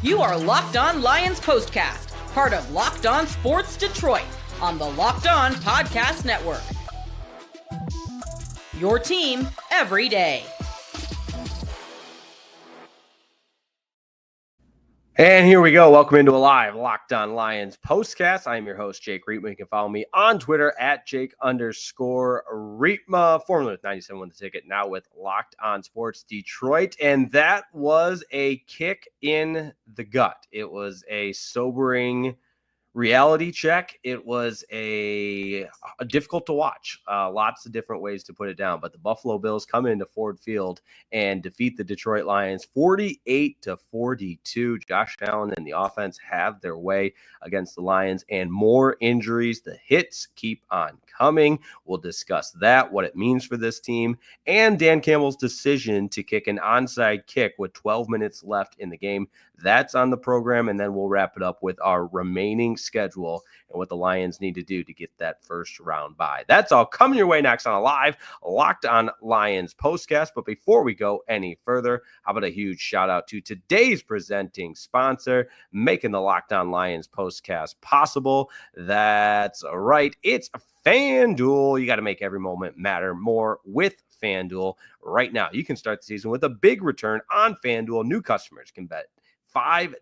You are Locked On Lions Postcast, part of Locked On Sports Detroit on the Locked On Podcast Network. Your team every day. And here we go. Welcome into a live Locked On Lions postcast. I'm your host, Jake Rietma. You can follow me on Twitter at Jake_Rietma, formerly with 97 The Ticket, now with Locked On Sports Detroit. And that was a kick in the gut. It was a sobering reality check. It was a difficult to watch. Lots of different ways to put it down. But the Buffalo Bills come into Ford Field and defeat the Detroit Lions 48-42. Josh Allen and the offense have their way against the Lions, and more injuries. The hits keep on coming. We'll discuss that, what it means for this team, and Dan Campbell's decision to kick an onside kick with 12 minutes left in the game. That's on the program, and then we'll wrap it up with our remaining schedule and what the Lions need to do to get that first round bye. That's all coming your way next on a live Locked On Lions postcast. But before we go any further, how about a huge shout out to today's presenting sponsor, making the Locked On Lions postcast possible. That's right. It's FanDuel. You got to make every moment matter more with FanDuel right now. You can start the season with a big return on FanDuel. New customers can bet $5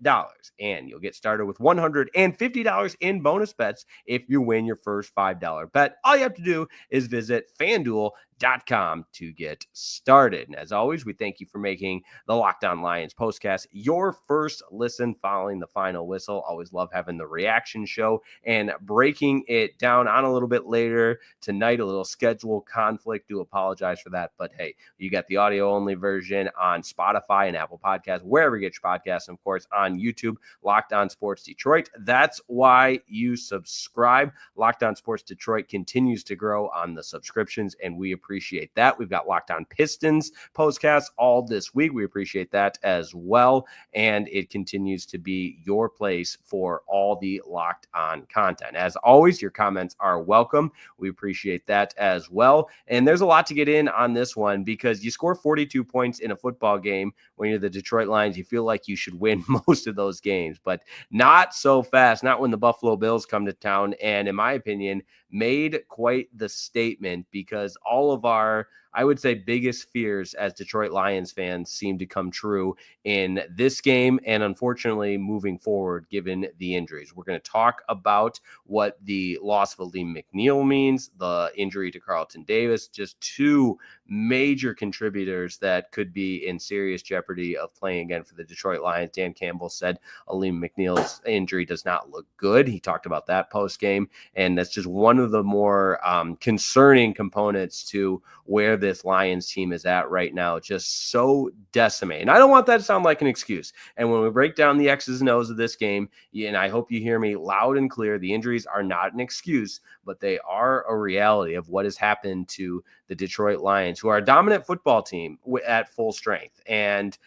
and you'll get started with $150 in bonus bets if you win your first $5 bet. All you have to do is visit FanDuel.com to get started. And as always, we thank you for making the Locked On Lions postcast your first listen following the final whistle. Always love having the reaction show and breaking it down on a little bit later tonight. A little schedule conflict. Do apologize for that. But hey, you got the audio only version on Spotify and Apple Podcasts, wherever you get your podcasts, and of course on YouTube, Locked On Sports Detroit. That's why you subscribe. Locked On Sports Detroit continues to grow on the subscriptions, and we appreciate that. We've got Locked On Pistons postcasts all this week. We appreciate that as well. And it continues to be your place for all the Locked On content. As always, your comments are welcome. We appreciate that as well. And there's a lot to get in on this one because you score 42 points in a football game when you're the Detroit Lions. You feel like you should win most of those games, but not so fast, not when the Buffalo Bills come to town. And in my opinion, made quite the statement because all of our, I would say, biggest fears as Detroit Lions fans seem to come true in this game and unfortunately moving forward given the injuries. We're going to talk about what the loss of Alim McNeill means, the injury to Carlton Davis, just two major contributors that could be in serious jeopardy of playing again for the Detroit Lions. Dan Campbell said Alim McNeill's injury does not look good. He talked about that post-game, and that's just one of the more concerning components to where this Lions team is at right now, just so decimated. And I don't want that to sound like an excuse. And when we break down the X's and O's of this game, and I hope you hear me loud and clear, the injuries are not an excuse, but they are a reality of what has happened to the Detroit Lions, who are a dominant football team at full strength. And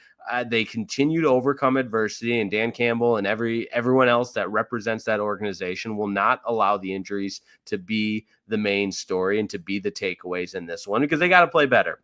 they continue to overcome adversity, and Dan Campbell and everyone else that represents that organization will not allow the injuries to be the main story and to be the takeaways in this one because they got to play better.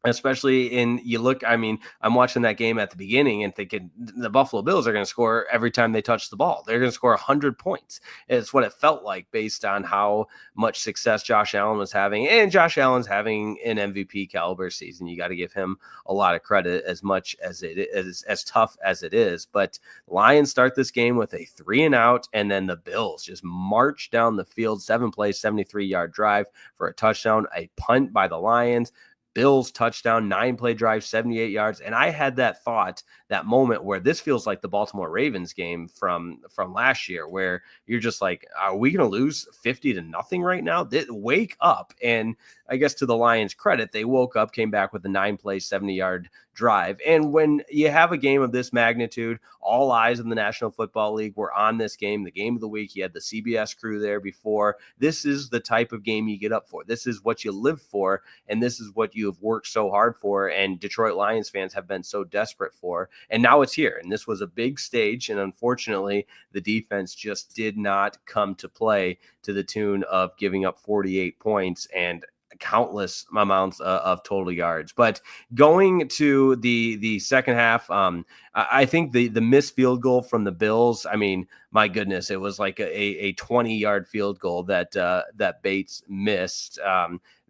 Especially I'm watching that game at the beginning and thinking the Buffalo Bills are going to score every time they touch the ball. They're going to score 100 points. It's what it felt like based on how much success Josh Allen was having. And Josh Allen's having an MVP caliber season. You got to give him a lot of credit as much as it is, as tough as it is. But Lions start this game with a 3-and-out, and then the Bills just march down the field, 7-play, 73-yard drive for a touchdown, a punt by the Lions. Bills touchdown, 9-play drive, 78 yards. And I had that thought, that moment where this feels like the Baltimore Ravens game from last year, where you're just like, are we going to lose 50-0 right now? Wake up. And I guess to the Lions' credit, they woke up, came back with a 9-play, 70-yard drive. And when you have a game of this magnitude, all eyes in the National Football League were on this game, the game of the week. You had the CBS crew there before. This is the type of game you get up for. This is what you live for, and this is what you have worked so hard for, and Detroit Lions fans have been so desperate for. And now it's here, and this was a big stage, and unfortunately, the defense just did not come to play to the tune of giving up 48 points and countless amounts of total yards. But going to the second half, I think the missed field goal from the Bills, I mean, my goodness, it was like a 20-yard field goal that Bates missed.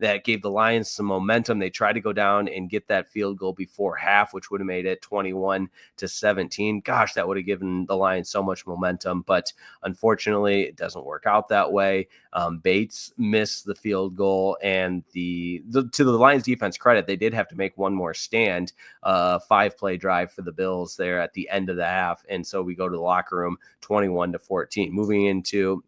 That gave the Lions some momentum. They tried to go down and get that field goal before half, which would have made it 21-17. Gosh, that would have given the Lions so much momentum. But unfortunately, it doesn't work out that way. Bates missed the field goal, and to the Lions defense credit, they did have to make one more stand, 5-play drive for the Bills there at the end of the half. And so we go to the locker room 21-14. Moving into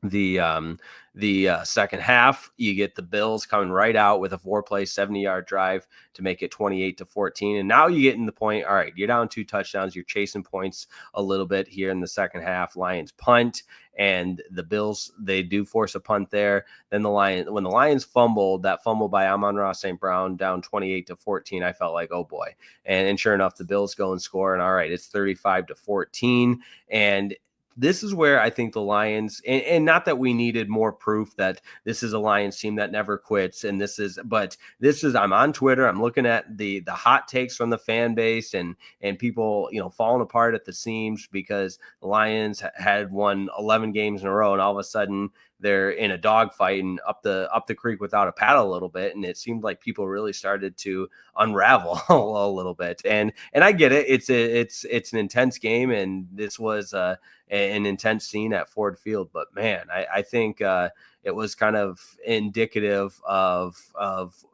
the second half, you get the Bills coming right out with a 4-play 70-yard drive to make it 28-14. And now you get in the point, all right, you're down 2 touchdowns, you're chasing points a little bit here in the second half. Lions punt, and the Bills, they do force a punt there. Then when the Lions fumbled, that fumble by Amon-Ra St. Brown down 28-14, I felt like, oh boy. And sure enough, the Bills go and score, and all right, it's 35-14. And this is where I think the Lions, and not that we needed more proof that this is a Lions team that never quits, and I'm on Twitter, I'm looking at the hot takes from the fan base and people, falling apart at the seams because the Lions had won 11 games in a row, and all of a sudden they're in a dogfight and up the creek without a paddle a little bit. And it seemed like people really started to unravel a little bit. And I get it. It's an intense game, and this was an intense scene at Ford Field. But man, I think it was kind of indicative of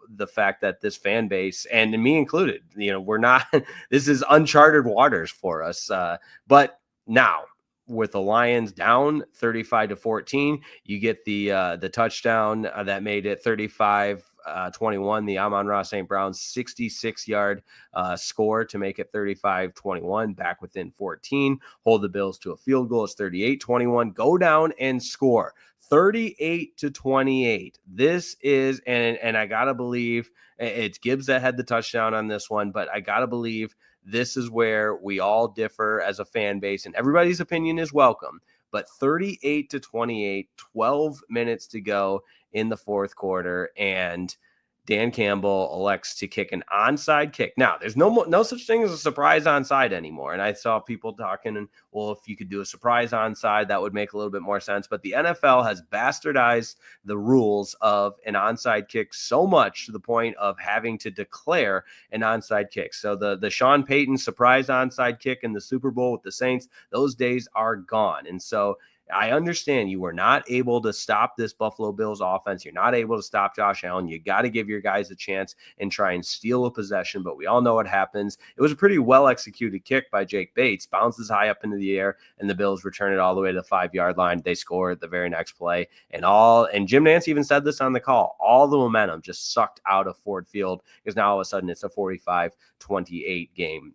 the fact that this fan base, and me included, we're not, this is uncharted waters for us. But now, with the Lions down 35-14, you get the touchdown that made it 35-21, the Amon-Ra St. Brown 66-yard score to make it 35-21, back within 14, hold the Bills to a field goal. It's 38-21, go down and score 38-28. This is, and I gotta believe it's Gibbs that had the touchdown on this one, but I gotta believe this is where we all differ as a fan base, and everybody's opinion is welcome. But 38-28, 12 minutes to go in the fourth quarter, and Dan Campbell elects to kick an onside kick. Now, there's no such thing as a surprise onside anymore. And I saw people talking, and well, if you could do a surprise onside, that would make a little bit more sense. But the NFL has bastardized the rules of an onside kick so much to the point of having to declare an onside kick. So the Sean Payton surprise onside kick in the Super Bowl with the Saints, those days are gone. And so I understand you were not able to stop this Buffalo Bills offense. You're not able to stop Josh Allen. You got to give your guys a chance and try and steal a possession, but we all know what happens. It was a pretty well-executed kick by Jake Bates, bounces high up into the air, and the Bills return it all the way to the 5-yard line. They score at the very next play, and Jim Nantz even said this on the call, all the momentum just sucked out of Ford Field because now all of a sudden it's a 45-28 game.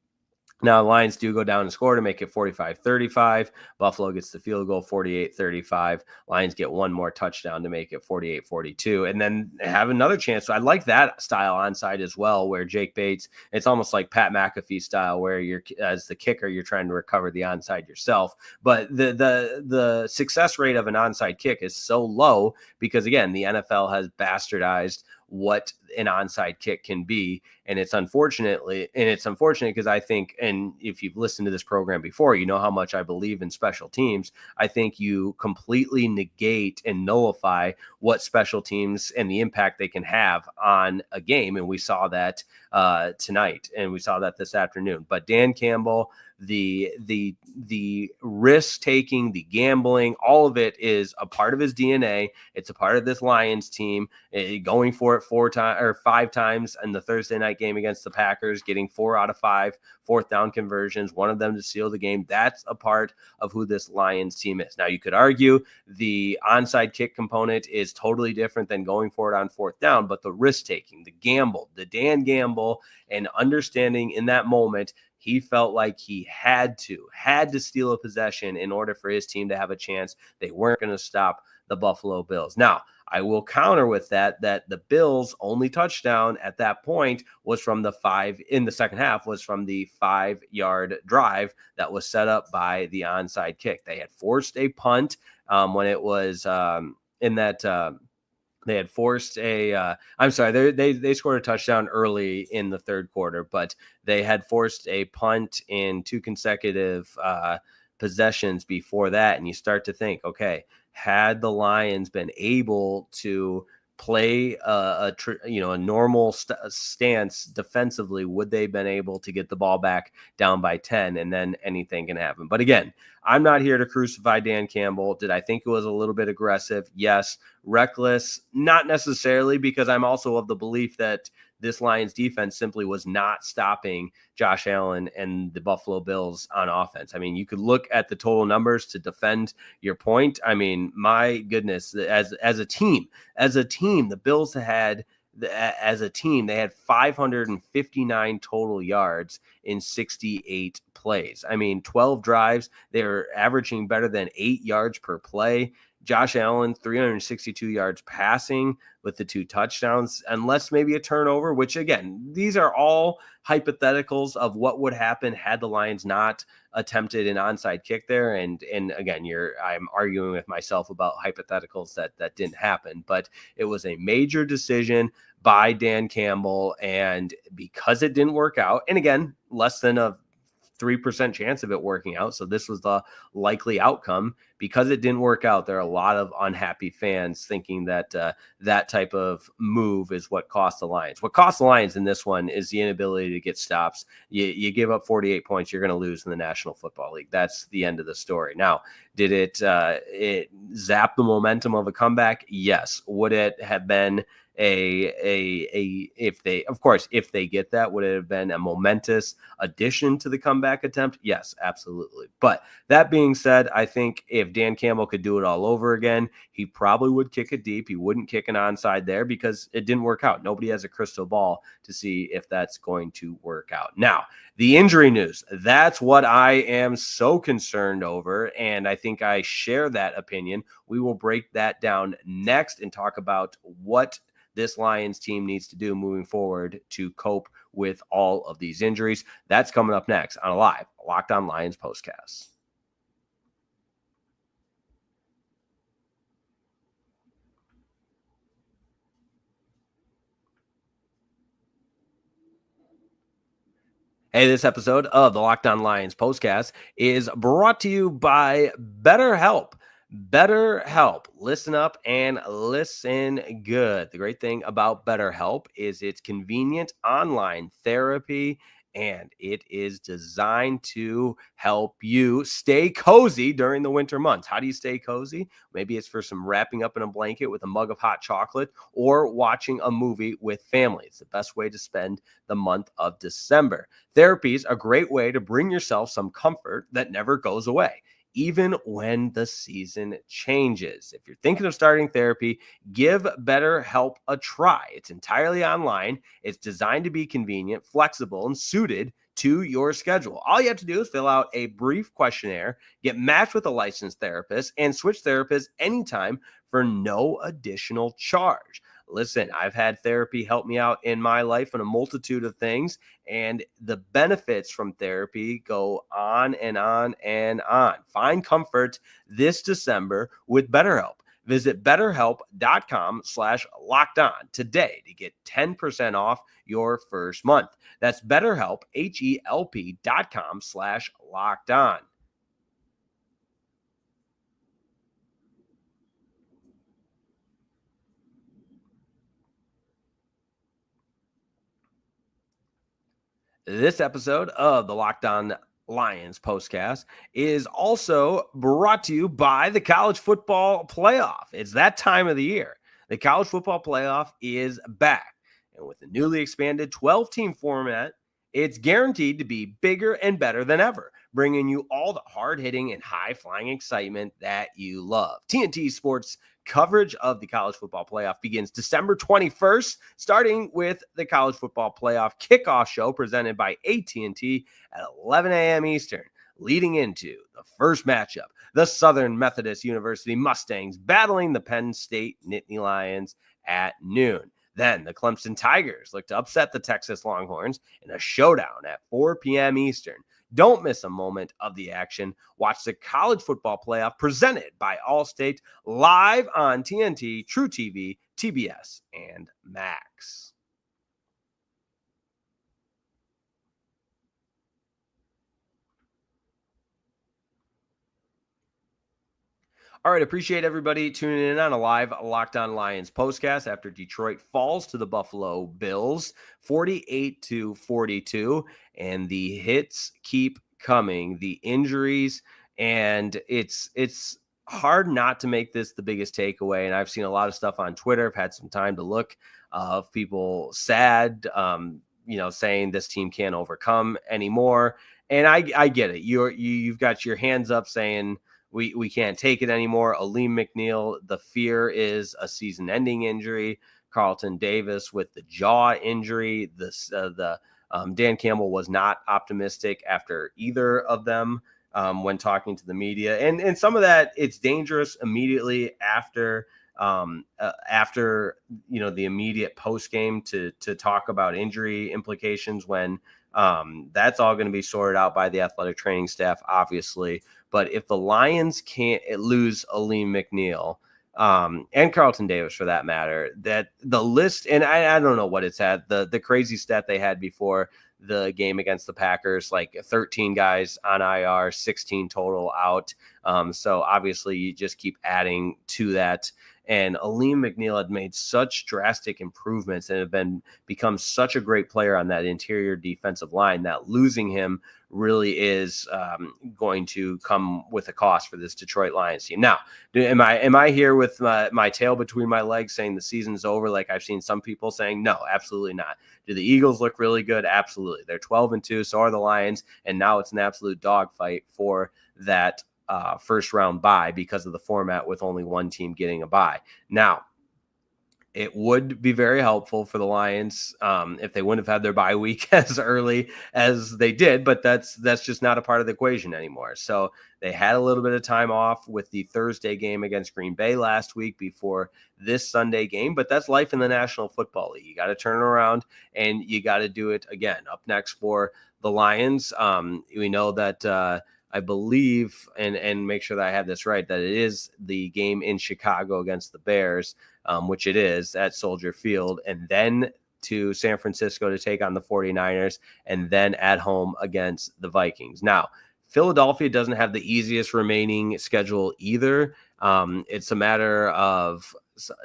Now, the Lions do go down and score to make it 45-35. Buffalo gets the field goal 48-35. Lions get one more touchdown to make it 48-42, and then have another chance. So I like that style onside as well, where Jake Bates, it's almost like Pat McAfee style, where you're, as the kicker, you're trying to recover the onside yourself. But the success rate of an onside kick is so low because, again, the NFL has bastardized what an onside kick can be. And it's unfortunate because I think, and if you've listened to this program before, you know how much I believe in special teams. I think you completely negate and nullify what special teams and the impact they can have on a game. And we saw that tonight, and we saw that this afternoon. But Dan Campbell, the risk taking, the gambling, all of it is a part of his DNA. It's a part of this Lions team, going for it 5 times in the Thursday night game against the Packers, getting 4 out of 5 fourth down conversions, one of them to seal the game. That's a part of who this Lions team is. Now, you could argue the onside kick component is totally different than going for it on fourth down, but the risk taking, the gamble, the Dan Gamble, and understanding in that moment, he felt like he had to steal a possession in order for his team to have a chance. They weren't going to stop the Buffalo Bills. Now, I will counter with that the Bills' only touchdown at that point was from the 5-yard drive that was set up by the onside kick. They had forced a punt when it was in that They had forced I'm sorry, they scored a touchdown early in the third quarter, but they had forced a punt in 2 consecutive possessions before that. And you start to think, okay, had the Lions been able to play a normal stance defensively, would they have been able to get the ball back down by 10, and then anything can happen? But again, I'm not here to crucify Dan Campbell. Did I think it was a little bit aggressive? Yes. Reckless? Not necessarily, because I'm also of the belief that this Lions defense simply was not stopping Josh Allen and the Buffalo Bills on offense. I mean, you could look at the total numbers to defend your point. I mean, my goodness, as a team, the Bills had, as a team, they had 559 total yards in 68 plays. I mean, 12 drives. They're averaging better than 8 yards per play. Josh Allen, 362 yards passing with the 2 touchdowns, unless maybe a turnover, which again, these are all hypotheticals of what would happen had the Lions not attempted an onside kick there. And again, I'm arguing with myself about hypotheticals that didn't happen, but it was a major decision by Dan Campbell. And because it didn't work out, and again, less than a 3% chance of it working out, so this was the likely outcome. Because it didn't work out, there are a lot of unhappy fans thinking that that type of move is what cost the Lions. What cost the Lions in this one is the inability to get stops. You give up 48 points, you're going to lose in the National Football League. That's the end of the story. Now, did it zap the momentum of a comeback? Yes. Would it have been if they get that, would it have been a momentous addition to the comeback attempt? Yes, absolutely. But that being said, I think if Dan Campbell could do it all over again, he probably would kick it deep. He wouldn't kick an onside there because it didn't work out. Nobody has a crystal ball to see if that's going to work out. Now, the injury news, that's what I am so concerned over, and I think I share that opinion. We will break that down next and talk about what this Lions team needs to do moving forward to cope with all of these injuries. That's coming up next on a live Locked On Lions postcast. Hey, this episode of the Locked On Lions postcast is brought to you by BetterHelp. BetterHelp. Listen up and listen good. The great thing about BetterHelp is it's convenient online therapy, and it is designed to help you stay cozy during the winter months. How do you stay cozy? Maybe it's for some wrapping up in a blanket with a mug of hot chocolate or watching a movie with family. It's the best way to spend the month of December. Therapy is a great way to bring yourself some comfort that never goes away, even when the season changes. If you're thinking of starting therapy, give BetterHelp a try. It's entirely online. It's designed to be convenient, flexible, and suited to your schedule. All you have to do is fill out a brief questionnaire, get matched with a licensed therapist, and switch therapists anytime for no additional charge. Listen, I've had therapy help me out in my life in a multitude of things, and the benefits from therapy go on and on and on. Find comfort this December with BetterHelp. Visit BetterHelp.com/lockedon today to get 10% off your first month. That's BetterHelp, HELP.com/lockedon. This episode of the Locked On Lions postcast is also brought to you by the College Football Playoff. It's that time of the year. The College Football Playoff is back. And with the newly expanded 12-team format, it's guaranteed to be bigger and better than ever, bringing you all the hard-hitting and high-flying excitement that you love. TNT Sports coverage of the College Football Playoff begins December 21st, starting with the College Football Playoff kickoff show presented by AT&T at 11 a.m. Eastern, leading into the first matchup, the Southern Methodist University Mustangs battling the Penn State Nittany Lions at noon. Then the Clemson Tigers look to upset the Texas Longhorns in a showdown at 4 p.m. Eastern. Don't miss a moment of the action. Watch the College Football Playoff presented by Allstate live on TNT, True TV, TBS, and Max. All right, appreciate everybody tuning in on a live Locked On Lions postcast after Detroit falls to the Buffalo Bills 48-42, and the hits keep coming, the injuries, and it's hard not to make this the biggest takeaway. And I've seen a lot of stuff on Twitter. I've had some time to look of people sad, saying this team can't overcome anymore. And I get it. You've got your hands up saying, we can't take it anymore. Alim McNeill, the fear is a season-ending injury. Carlton Davis with the jaw injury. Dan Campbell was not optimistic after either of them when talking to the media. And some of that, it's dangerous immediately after the immediate post game to talk about injury implications when that's all going to be sorted out by the athletic training staff, obviously. But if the Lions can't lose Alim McNeill and Carlton Davis for that matter, that the list, and I don't know what it's at, the crazy stat they had before the game against the Packers, like 13 guys on IR, 16 total out. So obviously you just keep adding to that. And Alim McNeill had made such drastic improvements and become such a great player on that interior defensive line that losing him really is going to come with a cost for this Detroit Lions team. Now, am I here with my tail between my legs saying the season's over? Like I've seen some people saying, no, absolutely not. Do the Eagles look really good? Absolutely. They're 12-2. So are the Lions. And now it's an absolute dogfight for that first round bye because of the format with only one team getting a bye. Now, it would be very helpful for the Lions if they wouldn't have had their bye week as early as they did, but that's just not a part of the equation anymore. So they had a little bit of time off with the Thursday game against Green Bay last week before this Sunday game, but that's life in the National Football League. You got to turn it around and you got to do it again. Up next for the Lions, we know that I believe, and make sure that I have this right, that it is the game in Chicago against the Bears, which it is at Soldier Field, and then to San Francisco to take on the 49ers, and then at home against the Vikings. Now, Philadelphia doesn't have the easiest remaining schedule either. It's a matter of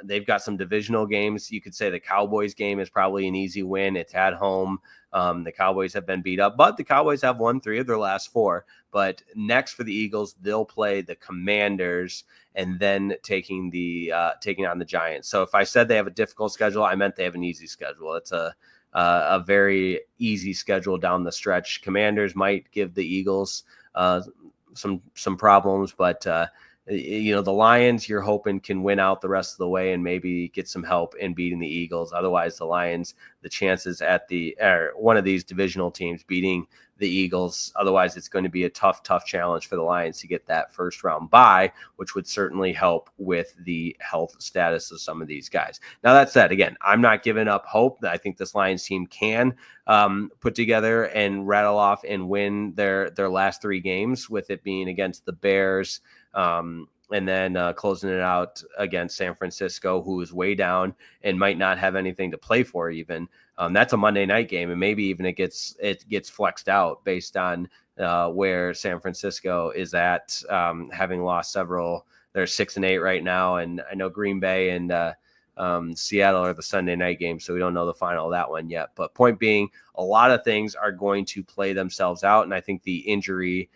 they've got some divisional games. You could say the Cowboys game is probably an easy win. It's at home. The Cowboys have been beat up, but the Cowboys have won 3 of their last 4. But next for the Eagles, they'll play the Commanders and then taking on the Giants. So if I said they have a difficult schedule, I meant they have an easy schedule. It's a very easy schedule down the stretch. Commanders might give the Eagles some problems, but the Lions, you're hoping can win out the rest of the way and maybe get some help in beating the Eagles. Otherwise, the Lions, the chances at one of these divisional teams beating the Eagles, otherwise it's going to be a tough challenge for the Lions to get that first round bye, which would certainly help with the health status of some of these guys. Now, that said, again, I'm not giving up hope. I think this Lions team can put together and rattle off and win their last 3 games, with it being against the Bears, and then closing it out against San Francisco, who is way down and might not have anything to play for even. That's a Monday night game, and maybe even it gets flexed out based on where San Francisco is at, having lost several. They're 6-8 right now, and I know Green Bay and Seattle are the Sunday night game, so we don't know the final of that one yet. But point being, a lot of things are going to play themselves out, and I think the injury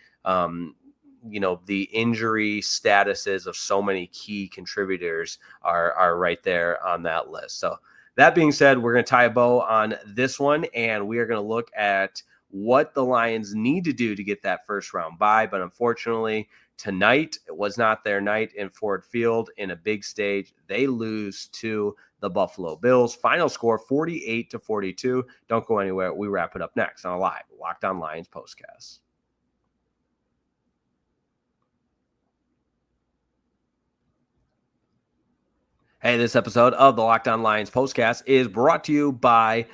statuses of so many key contributors are right there on that list. So that being said, we're going to tie a bow on this one, and we are going to look at what the Lions need to do to get that first round bye. But unfortunately, tonight it was not their night in Ford Field in a big stage. They lose to the Buffalo Bills. Final score 48-42. Don't go anywhere. We wrap it up next on a live Locked On Lions postcast. Hey, this episode of the Locked On Lions postcast is brought to you by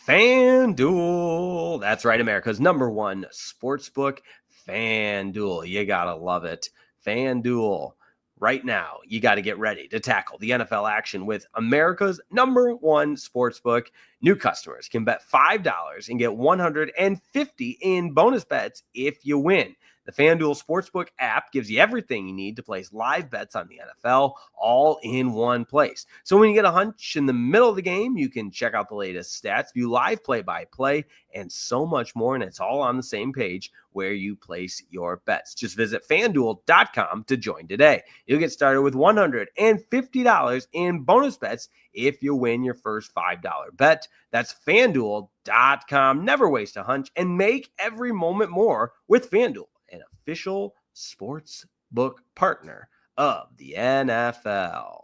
FanDuel. That's right, America's #1 sportsbook, FanDuel. You gotta love it. FanDuel, Right now, you got to get ready to tackle the NFL action with America's #1 sportsbook. New customers can bet $5 and get 150 in bonus bets if you win. The FanDuel Sportsbook app gives you everything you need to place live bets on the NFL all in one place. So when you get a hunch in the middle of the game, you can check out the latest stats, view live play-by-play, and so much more. And it's all on the same page where you place your bets. Just visit FanDuel.com to join today. You'll get started with $150 in bonus bets if you win your first $5 bet. That's FanDuel.com. Never waste a hunch and make every moment more with FanDuel, an official sports book partner of the NFL.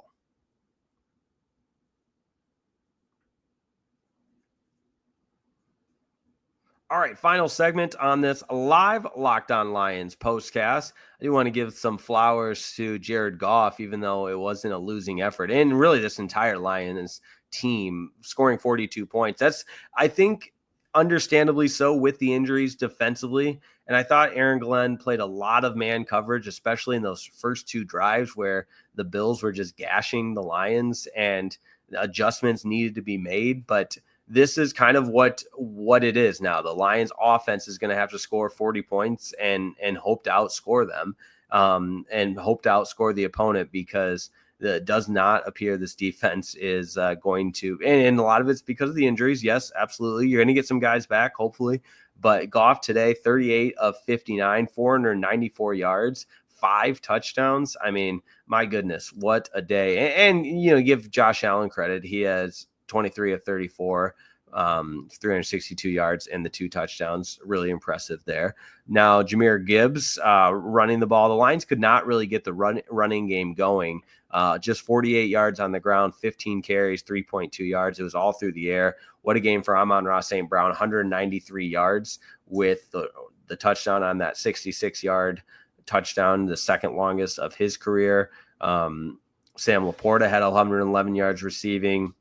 All right, final segment on this live Locked On Lions postcast. I do want to give some flowers to Jared Goff, even though it wasn't a losing effort. And really this entire Lions team scoring 42 points. That's, I think, understandably so with the injuries defensively. And I thought Aaron Glenn played a lot of man coverage, especially in those first two drives where the Bills were just gashing the Lions and adjustments needed to be made. But this is kind of what it is now. The Lions offense is going to have to score 40 points and hope to outscore them and hope to outscore the opponent, because it does not appear this defense is going to, and a lot of it's because of the injuries. Yes, absolutely. You're going to get some guys back, hopefully. But Goff today, 38 of 59, 494 yards, 5 touchdowns. I mean, my goodness, what a day. And you know, give Josh Allen credit. He has 23 of 34, 362 yards and the 2 touchdowns. Really impressive there. Now, Jahmyr Gibbs running the ball. The Lions could not really get the running game going. Just 48 yards on the ground, 15 carries, 3.2 yards. It was all through the air. What a game for Amon-Ra St. Brown, 193 yards with the touchdown on that 66-yard touchdown, the second longest of his career. Sam Laporta had 111 yards receiving.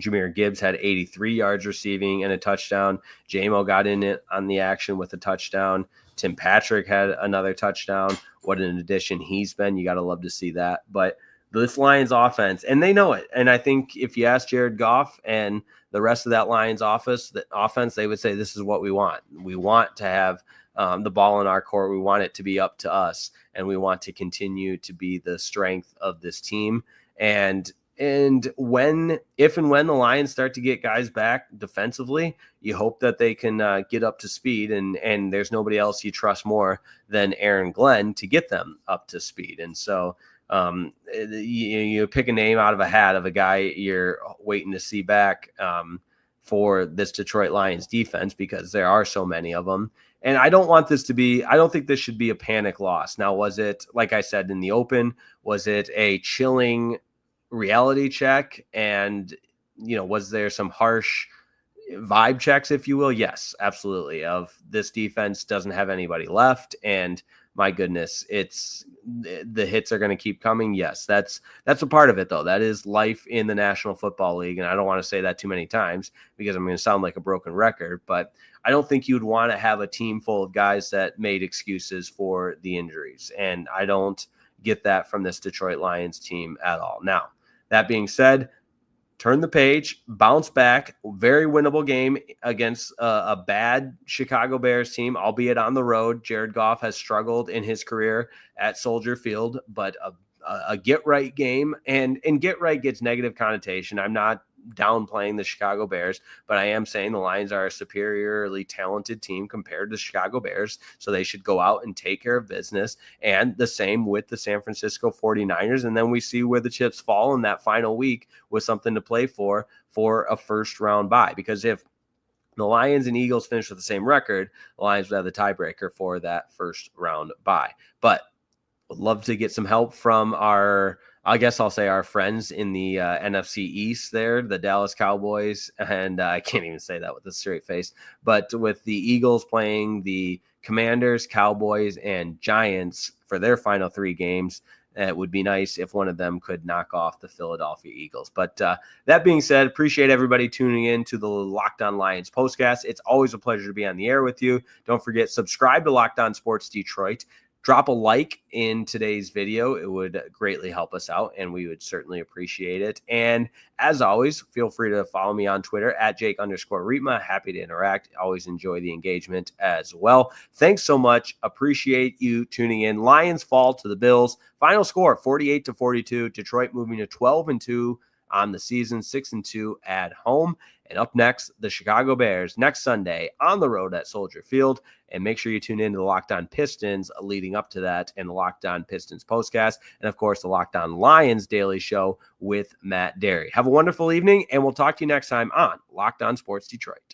Jahmyr Gibbs had 83 yards receiving and a touchdown. J-Mo got in it on the action with a touchdown. Tim Patrick had another touchdown. What an addition he's been. You got to love to see that. But this Lions offense, and they know it. And I think if you ask Jared Goff and the rest of that Lions offense, they would say this is what we want. We want to have the ball in our court. We want it to be up to us, and we want to continue to be the strength of this team. And if and when the Lions start to get guys back defensively, you hope that they can get up to speed, and there's nobody else you trust more than Aaron Glenn to get them up to speed. And so you pick a name out of a hat of a guy you're waiting to see back for this Detroit Lions defense, because there are so many of them. And I don't think this should be a panic loss. Now, was it, like I said in the open, was it a chilling reality check? And, you know, was there some harsh vibe checks, if you will? Yes, absolutely. Of this defense doesn't have anybody left. And my goodness, the hits are going to keep coming. Yes, that's a part of it, though. That is life in the National Football League. And I don't want to say that too many times because I'm going to sound like a broken record, but I don't think you'd want to have a team full of guys that made excuses for the injuries. And I don't get that from this Detroit Lions team at all. Now, that being said, turn the page, bounce back. Very winnable game against a bad Chicago Bears team, albeit on the road. Jared Goff has struggled in his career at Soldier Field, but a get-right game. And get-right gets negative connotation. I'm not downplaying the Chicago Bears, but I am saying the Lions are a superiorly talented team compared to the Chicago Bears, so they should go out and take care of business. And the same with the San Francisco 49ers. And then we see where the chips fall in that final week with something to play for a first round bye. Because if the Lions and Eagles finish with the same record, the Lions would have the tiebreaker for that first round bye. But would love to get some help from our friends in the NFC East there, the Dallas Cowboys. And I can't even say that with a straight face, but with the Eagles playing the Commanders, Cowboys, and Giants for their final 3 games, it would be nice if one of them could knock off the Philadelphia Eagles. But that being said, appreciate everybody tuning in to the Locked On Lions postcast. It's always a pleasure to be on the air with you. Don't forget, subscribe to Locked On Sports Detroit. drop a like in today's video. It would greatly help us out, and we would certainly appreciate it. And as always, feel free to follow me on Twitter at Jake_Riepma. Happy to interact. Always enjoy the engagement as well. Thanks so much. Appreciate you tuning in. Lions fall to the Bills. Final score 48-42. Detroit moving to 12-2 on the season, 6-2 at home. And up next, the Chicago Bears next Sunday on the road at Soldier Field. And make sure you tune in to the Locked On Pistons leading up to that, and the Locked On Pistons postcast, and of course the Locked On Lions daily show with Matt Derry. Have a wonderful evening, and we'll talk to you next time on Locked On Sports Detroit.